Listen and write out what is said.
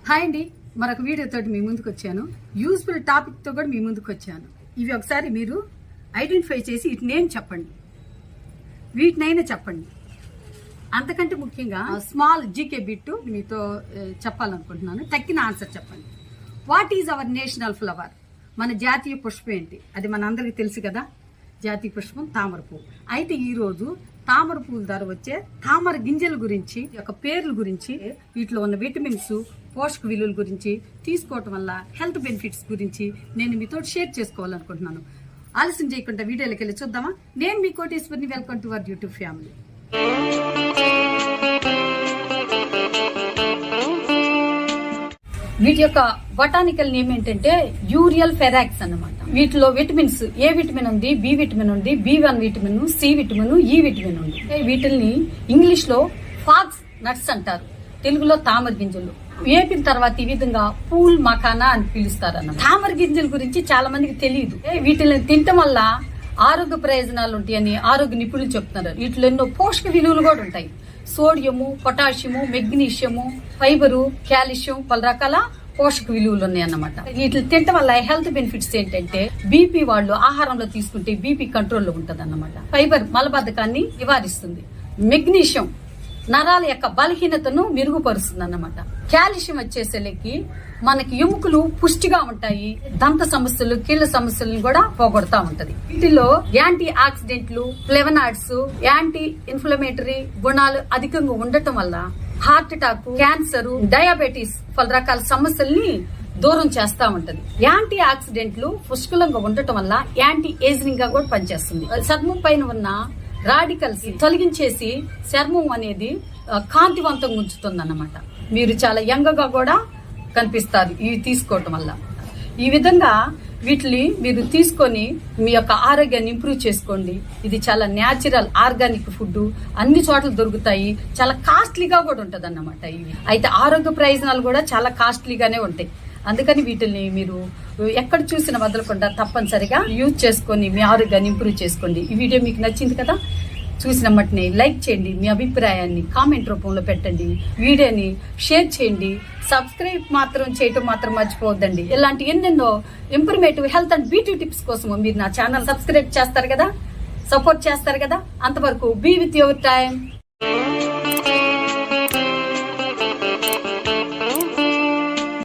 Hi అండి, మరొక వీడియోతో మీ ముందుకు వచ్చాను. యూస్ఫుల్ టాపిక్తో కూడా మీ ముందుకు వచ్చాను. ఇవి ఒకసారి మీరు ఐడెంటిఫై చేసి వీటినేం చెప్పండి, వీటినైనా చెప్పండి. అంతకంటే ముఖ్యంగా స్మాల్ జీకే బిట్ మీతో చెప్పాలనుకుంటున్నాను. తక్కిన ఆన్సర్ చెప్పండి. What is our national flower? మన జాతీయ పుష్పం ఏంటి? అది మన అందరికి తెలుసు కదా, జాతీయ పుష్పం తామర పువ్వు. అయితే ఈరోజు తామర పువ్వుల ద్వారా వచ్చే తామర గింజల గురించి, యొక్క పేర్ల గురించి, వీటిలో ఉన్న విటమిన్స్, పోషక విలువల గురించి, తీసుకోవటం వల్ల హెల్త్ బెనిఫిట్స్ గురించి నేను మీతో షేర్ చేసుకోవాలనుకుంటున్నాను. ఆలస్యం చేయకుండా వీడియోలోకి వెళ్ళి చూద్దామా. నేను మీ కోటేశ్వరిని. Welcome to our YouTube family. వీటి యొక్క బొటానికల్ నేమ్ ఏంటంటే యూరియల్ ఫెరాక్స్ అన్నమాట. వీటిలో విటమిన్స్, ఏ విటమిన్ ఉంది, బి విటమిన్ ఉంది, B1 vitamin, C vitamin, E vitamin ఉంది. వీటిని ఇంగ్లీష్ లో ఫాక్స్ నట్స్ అంటారు, తెలుగులో తామర గింజలు. వేపిన తర్వాత ఈ విధంగా పూల్ మకానా అని పిలుస్తారు అన్న. తామర గింజల గురించి చాలా మందికి తెలియదు. వీటిని తినటం వల్ల ఆరోగ్య ప్రయోజనాలు ఉంటాయని ఆరోగ్య నిపుణులు చెప్తున్నారు. వీటిలో ఎన్నో పోషక విలువలు కూడా ఉంటాయి. Sodium, potassium, magnesium, fibre, calcium, పలు రకాల పోషక విలువలు ఉన్నాయి అన్నమాట. వీటిని తినటం వల్ల హెల్త్ బెనిఫిట్స్ ఏంటంటే బీపీ వాళ్ళు ఆహారంలో తీసుకుంటే బీపీ కంట్రోల్లో ఉంటది అన్నమాట. ఫైబర్ మలబద్ధకాన్ని నివారిస్తుంది. మెగ్నీషియం నరాల యొక్క బలహీనతను మెరుగుపరుస్తుంది అన్నమాట. కాల్షియం వచ్చేసరికి మనకి ఎముకలు పుష్టిగా ఉంటాయి. దంత సమస్యలు, కీళ్ల సమస్యలను కూడా పోగొడతా ఉంటది. వీటిలో యాంటీ ఆక్సిడెంట్లు, ఫ్లేవనాయిడ్స్, యాంటీ ఇన్ఫ్లమేటరీ గుణాలు అధికంగా ఉండటం వల్ల హార్ట్ అటాక్, క్యాన్సర్, డయాబెటీస్, పలు రకాల సమస్యల్ని దూరం చేస్తా ఉంటది. యాంటీ ఆక్సిడెంట్లు పుష్కలంగా ఉండటం వల్ల యాంటీ ఏజింగ్ గా కూడా పనిచేస్తుంది. చర్మం పైన ఉన్న రాడికల్స్ తొలగించేసి చర్మం అనేది కాంతివంతంగా ఉంచుతుంది అన్నమాట. మీరు చాలా యంగ్ గా కూడా కనిపిస్తారు ఇవి తీసుకోవటం వల్ల. ఈ విధంగా వీటిని మీరు తీసుకొని మీ యొక్క ఆరోగ్యాన్ని ఇంప్రూవ్ చేసుకోండి. ఇది చాలా న్యాచురల్ ఆర్గానిక్ ఫుడ్, అన్ని చోట్ల దొరుకుతాయి. చాలా కాస్ట్లీగా కూడా ఉంటది అన్నమాట. ఇవి అయితే ఆరోగ్య ప్రయోజనాలు కూడా చాలా కాస్ట్లీగానే ఉంటాయి. అందుకని వీటిని మీరు ఎక్కడ చూసినా వదలకుండా తప్పనిసరిగా యూజ్ చేసుకొని మీ ఆరోగ్యాన్ని ఇంప్రూవ్ చేసుకోండి. ఈ వీడియో మీకు నచ్చింది కదా, చూసిన మట్టిని లైక్ చేయండి, మీ అభిప్రాయాన్ని కామెంట్ రూపంలో పెట్టండి, వీడియోని షేర్ చేయండి, సబ్స్క్రైబ్ మాత్రం చేయటం మాత్రం మర్చిపోవద్దండి. ఇలాంటి ఎన్నెన్నో ఇంప్రూవ్మేటివ్ హెల్త్ అండ్ బ్యూటీ టిప్స్ కోసం మీరు నా ఛానల్ సబ్స్క్రైబ్ చేస్తారు కదా, సపోర్ట్ చేస్తారు కదా. అంతవరకు బీ విత్ యువర్ టైం.